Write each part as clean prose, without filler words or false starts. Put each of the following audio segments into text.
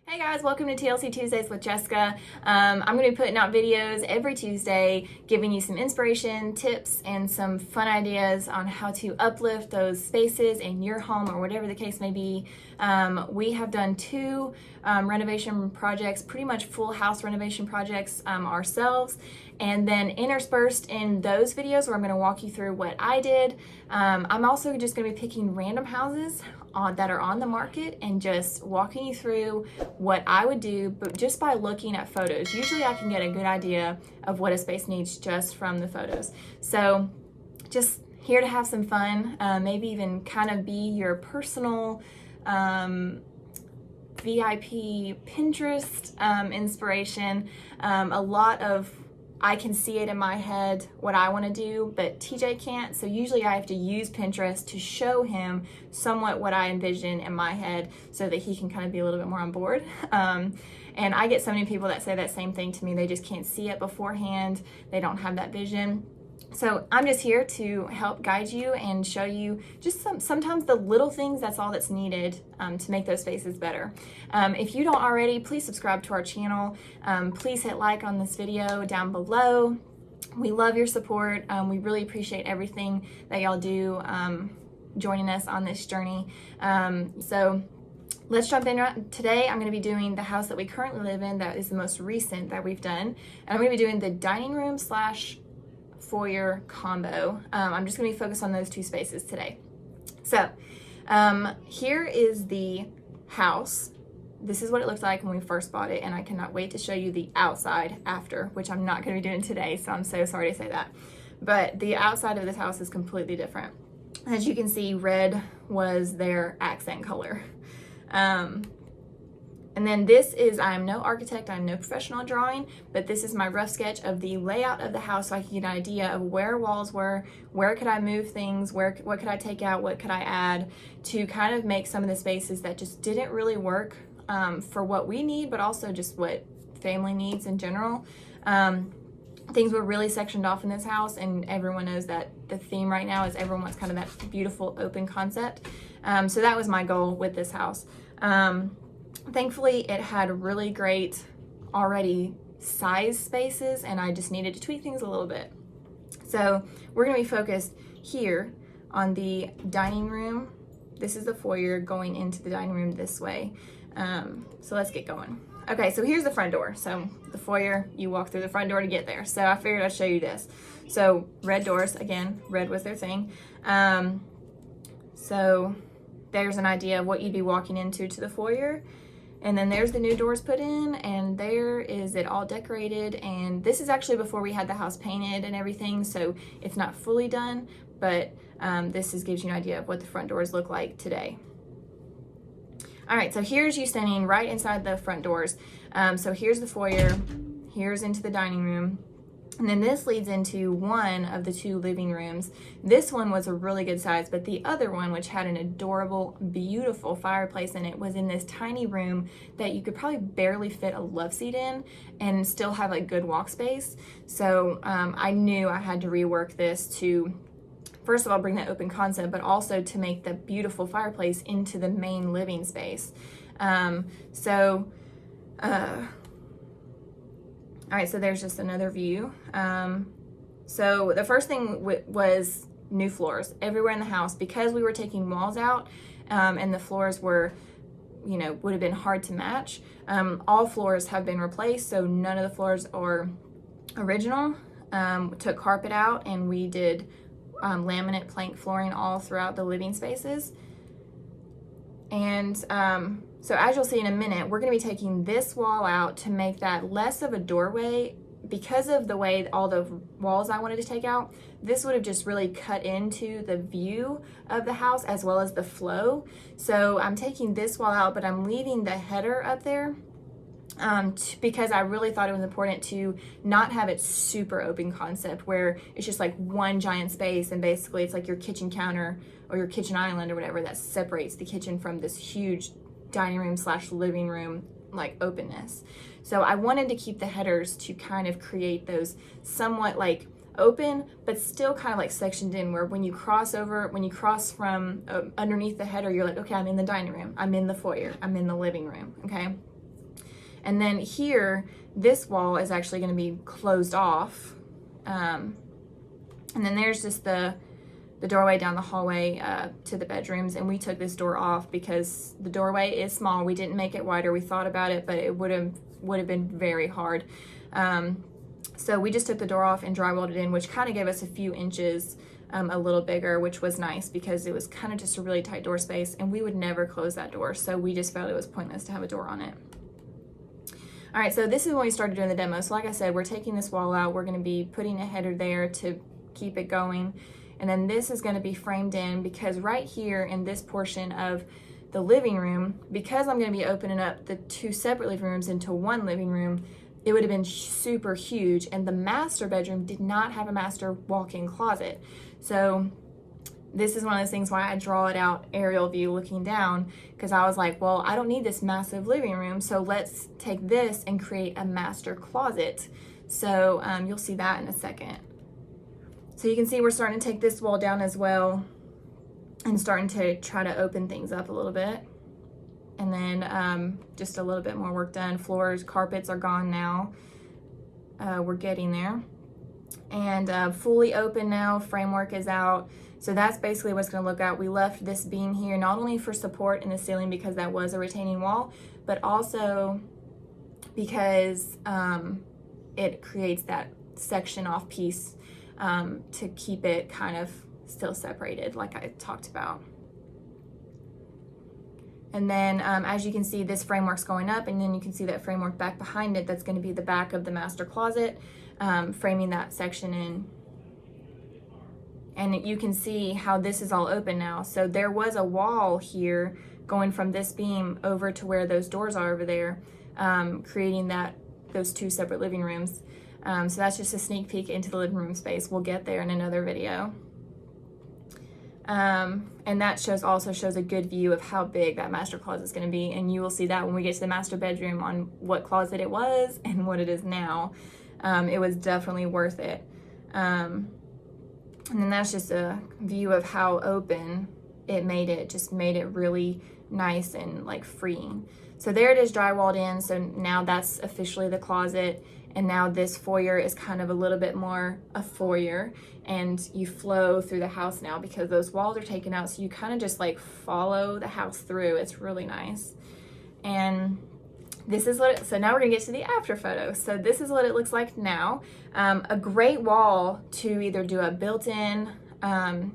Hey guys, welcome to TLC Tuesdays with Jessica. I'm going to be putting out videos every Tuesday, giving you some inspiration, tips, and some fun ideas on how to uplift those spaces in your home or whatever the case may be. We have done two renovation projects, pretty much full house renovation projects ourselves. And then interspersed in those videos where I'm going to walk you through what I did. I'm also just going to be picking random houses that are on the market and just walking you through what I would do, but just by looking at photos. Usually I can get a good idea of what a space needs just from the photos. So just here to have some fun, maybe even kind of be your personal VIP Pinterest inspiration. A lot of I can see it in my head what I want to do, but TJ can't. So usually I have to use Pinterest to show him somewhat what I envision in my head so that he can kind of be a little bit more on board. And I get so many people that say that same thing to me. They just can't see it beforehand. They don't have that vision. So I'm just here to help guide you and show you just sometimes the little things. That's all that's needed to make those spaces better. If you don't already, please subscribe to our channel. Please hit like on this video down below. We love your support. We really appreciate everything that y'all do joining us on this journey. So let's jump in. Today I'm going to be doing the house that we currently live in. That is the most recent that we've done. And I'm going to be doing the dining room / foyer combo. I'm just going to be focused on those two spaces today. So here is the house. This is what it looked like when we first bought it, and I cannot wait to show you the outside after, which I'm not going to be doing today, so I'm so sorry to say that. But the outside of this house is completely different. As you can see, red was their accent color. And then this is, I'm no architect, I'm no professional drawing, but this is my rough sketch of the layout of the house so I can get an idea of where walls were, where could I move things, what could I take out, what could I add to kind of make some of the spaces that just didn't really work for what we need, but also just what family needs in general. Things were really sectioned off in this house, and everyone knows that the theme right now is everyone wants kind of that beautiful open concept. So that was my goal with this house. Thankfully, it had really great already size spaces, and I just needed to tweak things a little bit. So we're going to be focused here on the dining room. This is the foyer going into the dining room this way. So let's get going. Okay, so here's the front door. So the foyer, you walk through the front door to get there. So I figured I'd show you this. So red doors, again, red was their thing. So there's an idea of what you'd be walking into to the foyer. And then there's the new doors put in, and there is it all decorated. And this is actually before we had the house painted and everything, so it's not fully done, but this gives you an idea of what the front doors look like today. All right, so here's you standing right inside the front doors. So here's the foyer, here's into the dining room. And then this leads into one of the two living rooms. This one was a really good size, but the other one, which had an adorable, beautiful fireplace in it, was in this tiny room that you could probably barely fit a love seat in and still have a good walk space. So I knew I had to rework this to, first of all, bring that open concept, but also to make the beautiful fireplace into the main living space. All right, so there's just another view. So the first thing was new floors everywhere in the house because we were taking walls out and the floors were, would have been hard to match. All floors have been replaced, so none of the floors are original. We took carpet out and we did laminate plank flooring all throughout the living spaces. And so as you'll see in a minute, we're going to be taking this wall out to make that less of a doorway. Because of the way all the walls I wanted to take out, this would have just really cut into the view of the house as well as the flow. So I'm taking this wall out, but I'm leaving the header up there because I really thought it was important to not have it super open concept where it's just like one giant space and basically it's like your kitchen counter or your kitchen island or whatever that separates the kitchen from this huge dining room / living room like openness. So I wanted to keep the headers to kind of create those somewhat like open but still kind of like sectioned in, where when you cross from underneath the header, you're like, okay, I'm in the dining room, I'm in the foyer, I'm in the living room. Okay, And then here, this wall is actually going to be closed off. And then there's just the doorway down the hallway to the bedrooms, and we took this door off because the doorway is small. We didn't make it wider. We thought about it, but it would have been very hard. So we just took the door off and drywalled it in, which kind of gave us a few inches a little bigger, which was nice because it was kind of just a really tight door space, and we would never close that door. So we just felt it was pointless to have a door on it. All right, so this is when we started doing the demo. So like I said, we're taking this wall out. We're going to be putting a header there to keep it going. And then this is going to be framed in because right here in this portion of the living room, because I'm going to be opening up the two separate living rooms into one living room, it would have been super huge. And the master bedroom did not have a master walk-in closet. So this is one of those things why I draw it out aerial view looking down, because I was like, well, I don't need this massive living room, so let's take this and create a master closet. So you'll see that in a second. So you can see we're starting to take this wall down as well and starting to try to open things up a little bit. And then just a little bit more work done. Floors, carpets are gone now. We're getting there. And fully open now, framework is out. So that's basically what it's going to look at. We left this beam here not only for support in the ceiling because that was a retaining wall, but also because it creates that section off piece to keep it kind of still separated like I talked about. And then as you can see, this framework's going up, and then you can see that framework back behind it. That's going to be the back of the master closet, framing that section in. And you can see how this is all open now. So there was a wall here going from this beam over to where those doors are over there, creating those two separate living rooms. So that's just a sneak peek into the living room space. We'll get there in another video. And that also shows a good view of how big that master closet is going to be. And you will see that when we get to the master bedroom on what closet it was and what it is now. It was definitely worth it. And then that's just a view of how open it made it, just made it really nice and like freeing. So there it is drywalled in. So now that's officially the closet. And now this foyer is kind of a little bit more a foyer, and you flow through the house now because those walls are taken out. So you kind of just like follow the house through. It's really nice. And this is so now we're gonna get to the after photo. So this is what it looks like now. A great wall to either do a built-in, kind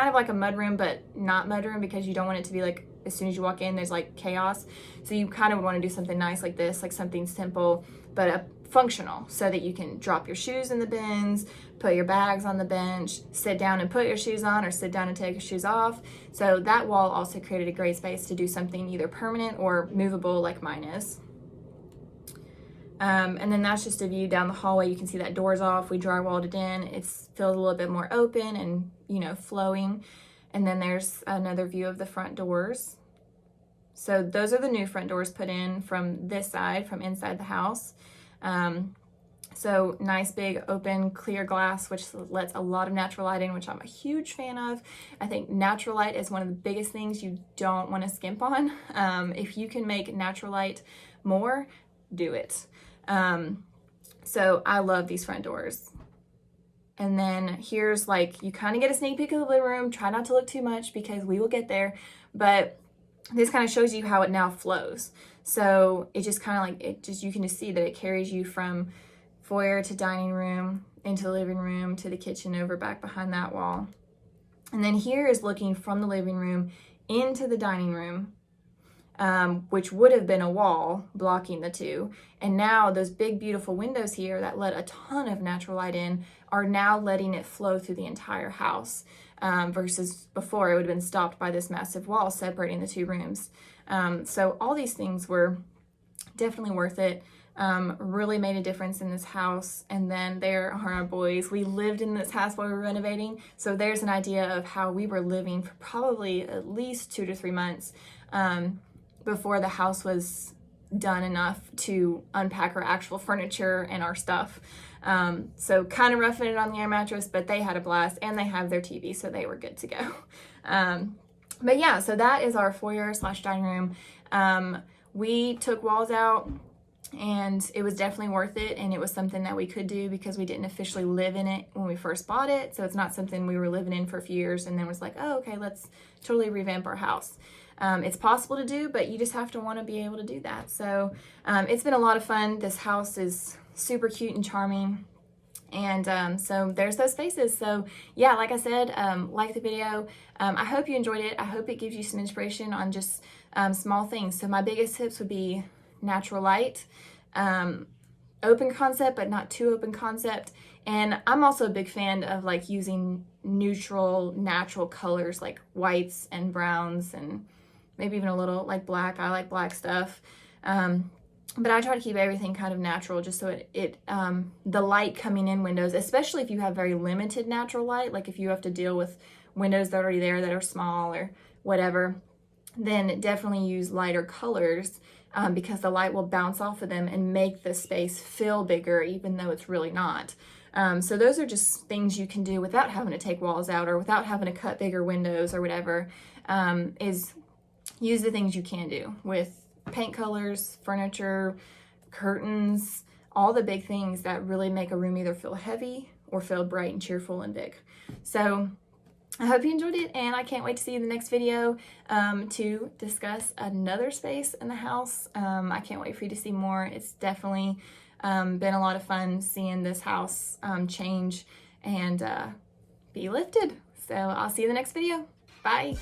of like a mudroom, but not mudroom because you don't want it to be like, as soon as you walk in, there's like chaos. So you kind of want to do something nice like this, like something simple, but functional, so that you can drop your shoes in the bins, put your bags on the bench, sit down and put your shoes on, or sit down and take your shoes off. So that wall also created a great space to do something either permanent or movable like mine is. And then that's just a view down the hallway. You can see that door's off. We drywalled it in. It's feels a little bit more open and, you know, flowing. And then there's another view of the front doors. So those are the new front doors put in from this side, from inside the house. So nice big open clear glass, which lets a lot of natural light in, which I'm a huge fan of. I think natural light is one of the biggest things you don't want to skimp on. If you can make natural light more, do it. So I love these front doors. And then here's like, you kind of get a sneak peek of the living room. Try not to look too much because we will get there. But this kind of shows you how it now flows. So it just kind of like, you can just see that it carries you from foyer to dining room, into the living room, to the kitchen, over back behind that wall. And then here is looking from the living room into the dining room, which would have been a wall blocking the two. And now those big, beautiful windows here that let a ton of natural light in are now letting it flow through the entire house, versus before it would have been stopped by this massive wall separating the two rooms. So all these things were definitely worth it. Really made a difference in this house. And then there are our boys. We lived in this house while we were renovating. So there's an idea of how we were living for probably at least 2 to 3 months before the house was done enough to unpack our actual furniture and our stuff. So kind of roughing it on the air mattress, but they had a blast, and they have their TV, so they were good to go. But yeah, so that is our foyer / dining room. We took walls out. and it was definitely worth it, and it was something that we could do because we didn't officially live in it when we first bought it, so it's not something we were living in for a few years and then was like, oh, okay, let's totally revamp our house. It's possible to do, but you just have to want to be able to do that. So it's been a lot of fun. This house is super cute and charming. And so there's those spaces. So yeah, like I said, like the video. I hope you enjoyed it. I hope it gives you some inspiration on just small things. So my biggest tips would be natural light, open concept, but not too open concept. And I'm also a big fan of like using neutral, natural colors like whites and browns and maybe even a little like black. I like black stuff. But I try to keep everything kind of natural just so the light coming in windows, especially if you have very limited natural light, like if you have to deal with windows that are already there that are small or whatever, then definitely use lighter colors because the light will bounce off of them and make the space feel bigger even though it's really not. So those are just things you can do without having to take walls out or without having to cut bigger windows or whatever, is use the things you can do with paint colors, furniture, curtains, all the big things that really make a room either feel heavy or feel bright and cheerful and big. So I hope you enjoyed it, and I can't wait to see you in the next video to discuss another space in the house. I can't wait for you to see more. It's definitely been a lot of fun seeing this house change and be lifted. So I'll see you in the next video. Bye.